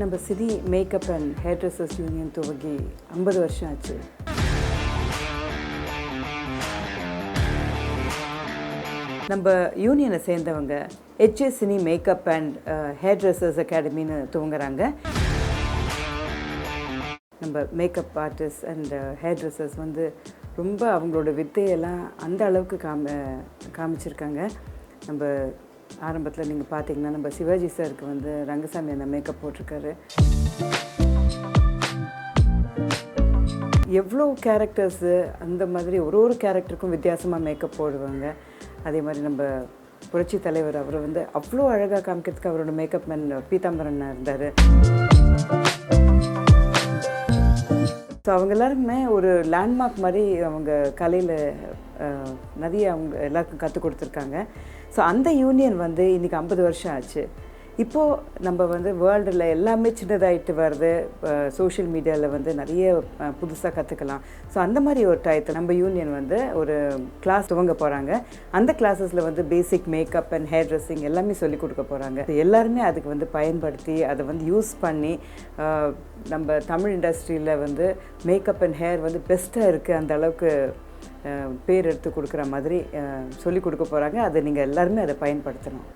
நம்ம cine makeup and hair dressers union துவங்கி 50 வருஷம் ஆச்சு. நம்ம யூனியனை சேர்ந்தவங்க HJ Cine Makeup and Hair Dressers Academyன்னு துவங்குறாங்க. நம்ம makeup artist and hair dressers வந்து ரொம்ப அவங்களோட வித்தையெல்லாம் அந்த அளவுக்கு காமிச்சிருக்காங்க. நம்ம ஆரம்பத்தில் நீங்கள் பார்த்தீங்கன்னா நம்ம சிவாஜி சாருக்கு வந்து ரங்கசாமி அந்த மேக்கப் போட்டிருக்காரு. எவ்வளோ கேரக்டர்ஸு அந்த மாதிரி ஒரு கேரக்டருக்கும் வித்தியாசமாக மேக்கப் போடுவாங்க. அதே மாதிரி நம்ம புரட்சி தலைவர் அவர் வந்து அவ்வளோ அழகாக காமிக்கிறதுக்கு அவரோட மேக்கப் மேன் பீதாம்பரன் இருந்தார். ஸோ அவங்க எல்லாருமே ஒரு லேண்ட்மார்க் மாதிரி அவங்க கலையில் நிறைய அவங்க எல்லாருக்கும் கற்றுக் கொடுத்துருக்காங்க. ஸோ அந்த யூனியன் வந்து இன்றைக்கி 50 வருஷம் ஆச்சு. இப்போது நம்ம வந்து வேர்ல்டில் எல்லாமே சின்னதாகிட்டு வருது. சோஷியல் மீடியாவில் வந்து நிறைய புதுசாக கற்றுக்கலாம். ஸோ அந்த மாதிரி ஒரு டயத்தில் நம்ம யூனியன் வந்து ஒரு கிளாஸ் துவங்க போகிறாங்க. அந்த கிளாஸஸில் வந்து பேசிக் மேக்கப் அண்ட் ஹேர் ட்ரெஸ்ஸிங் எல்லாமே சொல்லிக் கொடுக்க போகிறாங்க. எல்லாருமே அதுக்கு வந்து பயன்படுத்தி அதை வந்து யூஸ் பண்ணி நம்ம தமிழ் இண்டஸ்ட்ரியில் வந்து மேக்கப் அண்ட் ஹேர் வந்து பெஸ்ட்டாக இருக்குது, அந்த அளவுக்கு பேர் எடுத்து கொடுக்குற மாதிரி சொல்லிக் கொடுக்க போகிறாங்க. அதை நீங்கள் எல்லாருமே அதை பயன்படுத்தணும்.